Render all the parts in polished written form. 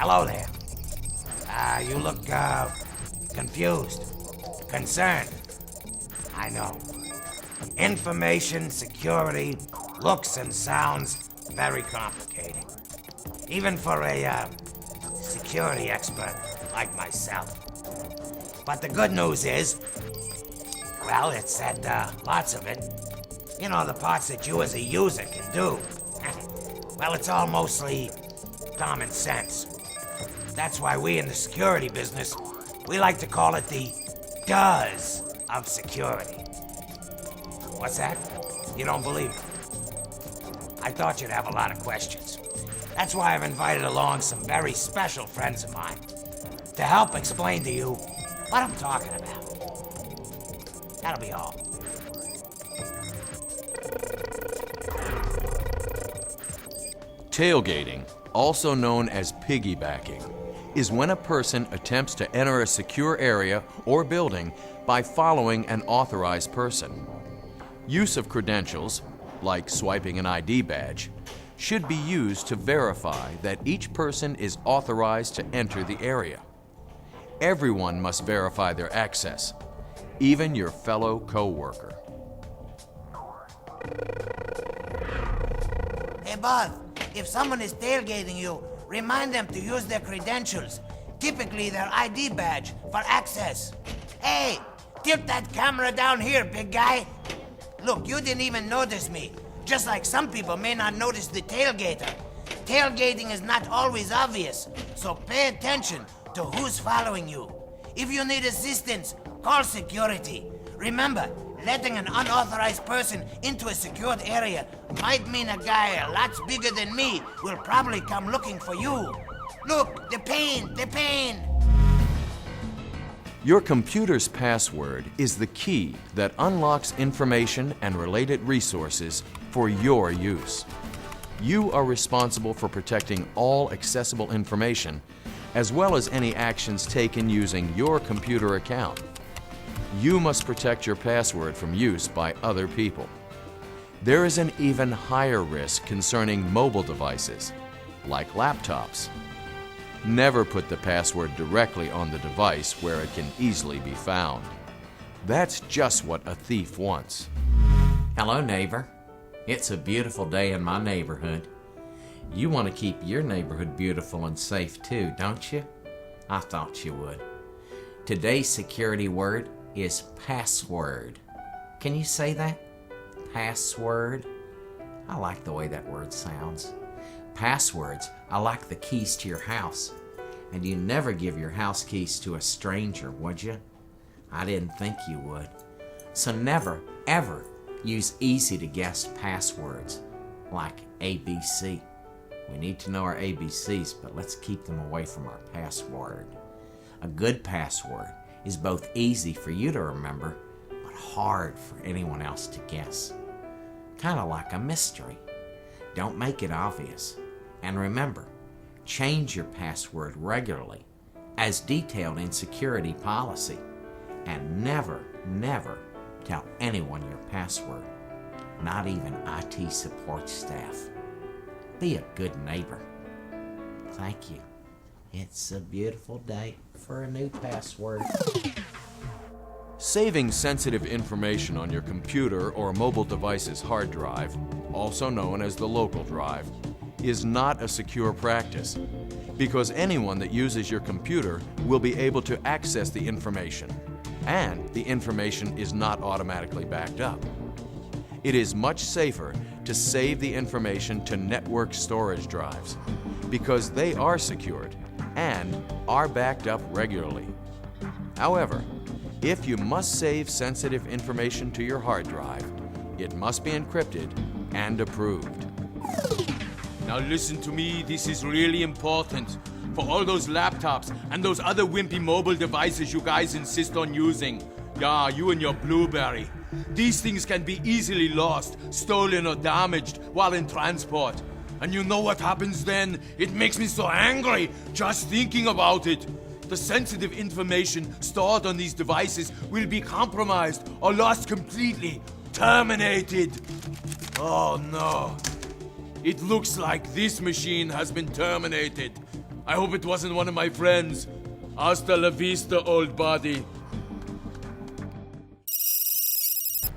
Hello there. You look, confused. Concerned. I know. Information security looks and sounds very complicated. Even for a, security expert like myself. But the good news is, well, it's that, lots of it, you know, the parts that you as a user can do. Well, it's all mostly common sense. That's why we in the security business, we like to call it the does of security. What's that? You don't believe me? I thought you'd have a lot of questions. That's why I've invited along some very special friends of mine to help explain to you what I'm talking about. That'll be all. Tailgating, also known as piggybacking, is when a person attempts to enter a secure area or building by following an authorized person. Use of credentials, like swiping an ID badge, should be used to verify that each person is authorized to enter the area. Everyone must verify their access, even your fellow co-worker. Hey, Bud, if someone is tailgating you, remind them to use their credentials, typically their ID badge, for access. Hey, tilt that camera down here, big guy. Look, you didn't even notice me, just like some people may not notice the tailgater. Tailgating is not always obvious, so pay attention to who's following you. If you need assistance, call security. Remember, letting an unauthorized person into a secured area might mean a guy lots bigger than me will probably come looking for you. Look, the pain. Your computer's password is the key that unlocks information and related resources for your use. You are responsible for protecting all accessible information, as well as any actions taken using your computer account. You must protect your password from use by other people. There is an even higher risk concerning mobile devices, like laptops. Never put the password directly on the device where it can easily be found. That's just what a thief wants. Hello, neighbor. It's a beautiful day in my neighborhood. You want to keep your neighborhood beautiful and safe too, don't you? I thought you would. Today's security word is password. Can you say that? Password? I like the way that word sounds. Passwords are like the keys to your house. And you never give your house keys to a stranger, would you? I didn't think you would. So never, ever use easy to guess passwords like ABC. We need to know our ABCs, but let's keep them away from our password. A good password is both easy for you to remember, but hard for anyone else to guess. Kind of like a mystery. Don't make it obvious. And remember, change your password regularly, as detailed in security policy. And never, never tell anyone your password, not even IT support staff. Be a good neighbor. Thank you. It's a beautiful day for a new password. Saving sensitive information on your computer or mobile device's hard drive, also known as the local drive, is not a secure practice, because anyone that uses your computer will be able to access the information, and the information is not automatically backed up. It is much safer to save the information to network storage drives, because they are secured and are backed up regularly. However, if you must save sensitive information to your hard drive, it must be encrypted and approved. Now listen to me, this is really important. For all those laptops and those other wimpy mobile devices you guys insist on using. Yeah, you and your Blueberry. These things can be easily lost, stolen or damaged while in transport. And you know what happens then? It makes me so angry just thinking about it. The sensitive information stored on these devices will be compromised or lost completely, terminated. Oh no. It looks like this machine has been terminated. I hope it wasn't one of my friends. Hasta la vista, old body.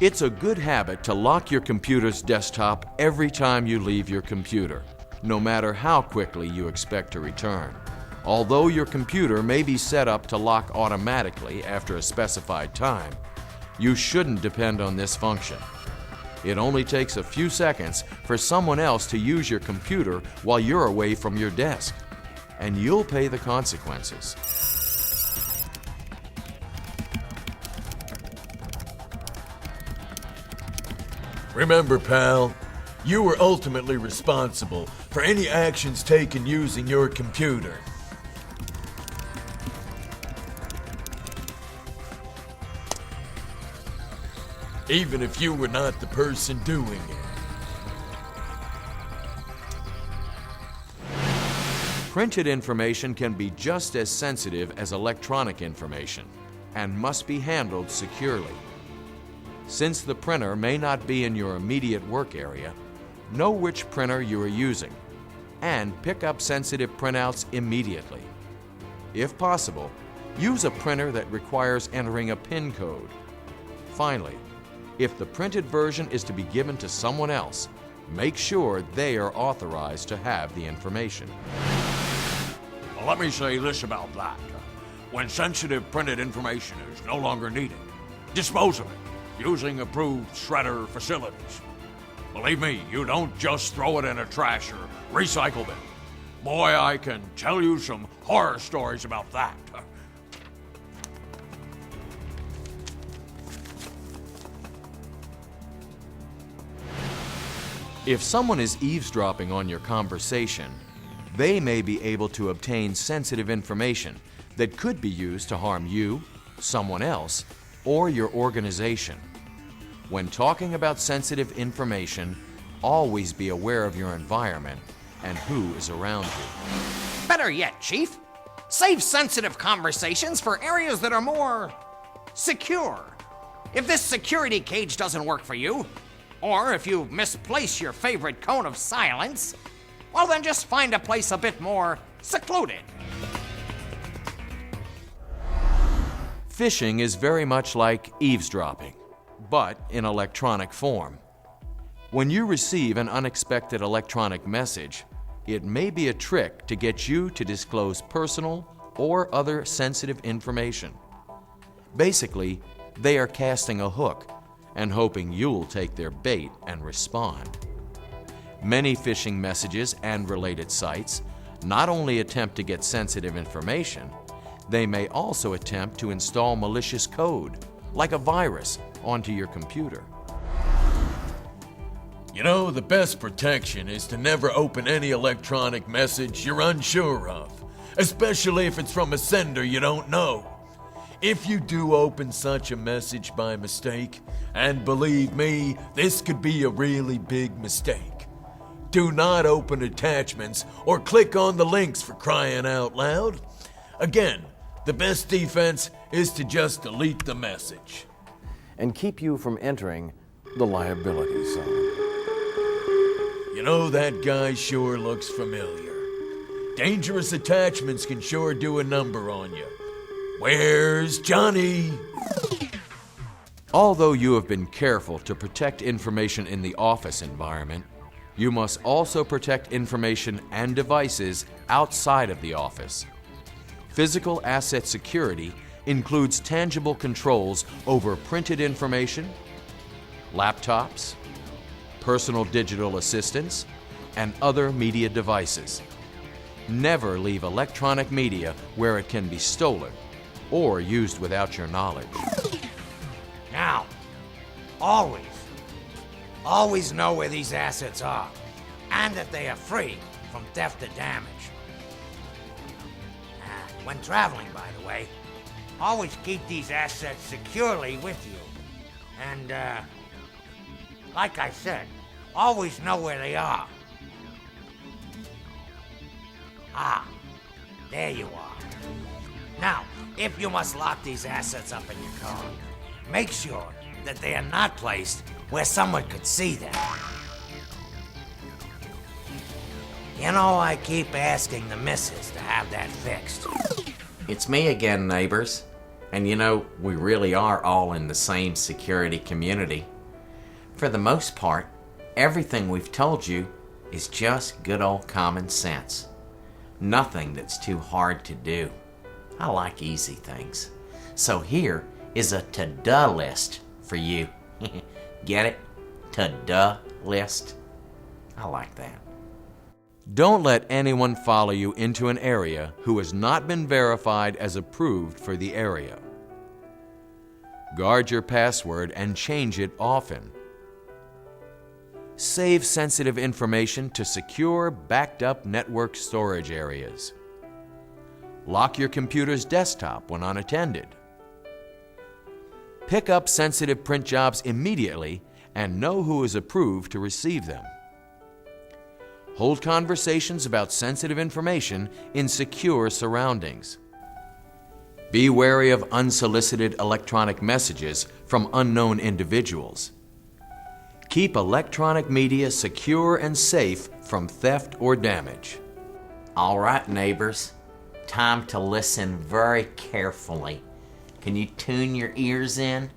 It's a good habit to lock your computer's desktop every time you leave your computer, no matter how quickly you expect to return. Although your computer may be set up to lock automatically after a specified time, you shouldn't depend on this function. It only takes a few seconds for someone else to use your computer while you're away from your desk, and you'll pay the consequences. Remember, pal, you were ultimately responsible for any actions taken using your computer. Even if you were not the person doing it. Printed information can be just as sensitive as electronic information and must be handled securely. Since the printer may not be in your immediate work area, know which printer you are using and pick up sensitive printouts immediately. If possible, use a printer that requires entering a PIN code. Finally, if the printed version is to be given to someone else, make sure they are authorized to have the information. Well, let me say this about that. When sensitive printed information is no longer needed, dispose of it using approved shredder facilities. Believe me, you don't just throw it in a trash or recycle bin. Boy, I can tell you some horror stories about that. If someone is eavesdropping on your conversation, they may be able to obtain sensitive information that could be used to harm you, someone else, or your organization. When talking about sensitive information, always be aware of your environment and who is around you. Better yet, Chief, save sensitive conversations for areas that are more secure. If this security cage doesn't work for you, or if you misplace your favorite cone of silence, well then just find a place a bit more secluded. Phishing is very much like eavesdropping, but in electronic form. When you receive an unexpected electronic message, it may be a trick to get you to disclose personal or other sensitive information. Basically, they are casting a hook and hoping you'll take their bait and respond. Many phishing messages and related sites not only attempt to get sensitive information, they may also attempt to install malicious code, like a virus, onto your computer. You know, the best protection is to never open any electronic message you're unsure of, especially if it's from a sender you don't know. If you do open such a message by mistake, and believe me, this could be a really big mistake, do not open attachments or click on the links, for crying out loud. Again, the best defense is to just delete the message. And keep you from entering the liability zone. You know, that guy sure looks familiar. Dangerous attachments can sure do a number on you. Where's Johnny? Although you have been careful to protect information in the office environment, you must also protect information and devices outside of the office. Physical asset security includes tangible controls over printed information, laptops, personal digital assistants, and other media devices. Never leave electronic media where it can be stolen or used without your knowledge. Now, always know where these assets are, and that they are free from theft or damage. When traveling, by the way, always keep these assets securely with you. And, like I said, always know where they are. Ah, there you are. Now, if you must lock these assets up in your car, make sure that they are not placed where someone could see them. You know, I keep asking the missus to have that fixed. It's me again, neighbors. And you know, we really are all in the same security community. For the most part, everything we've told you is just good old common sense. Nothing that's too hard to do. I like easy things. So here is a to-do list for you. Get it? To-do list. I like that. Don't let anyone follow you into an area who has not been verified as approved for the area. Guard your password and change it often. Save sensitive information to secure, backed-up network storage areas. Lock your computer's desktop when unattended. Pick up sensitive print jobs immediately and know who is approved to receive them. Hold conversations about sensitive information in secure surroundings. Be wary of unsolicited electronic messages from unknown individuals. Keep electronic media secure and safe from theft or damage. All right, neighbors. Time to listen very carefully. Can you tune your ears in?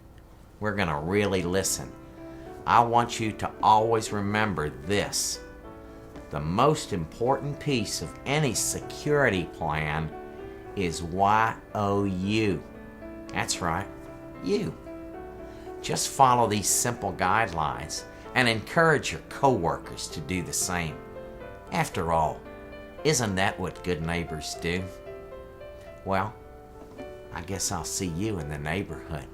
We're gonna really listen. I want you to always remember this. The most important piece of any security plan is YOU. That's right, you. Just follow these simple guidelines and encourage your coworkers to do the same. After all, isn't that what good neighbors do? Well, I guess I'll see you in the neighborhood.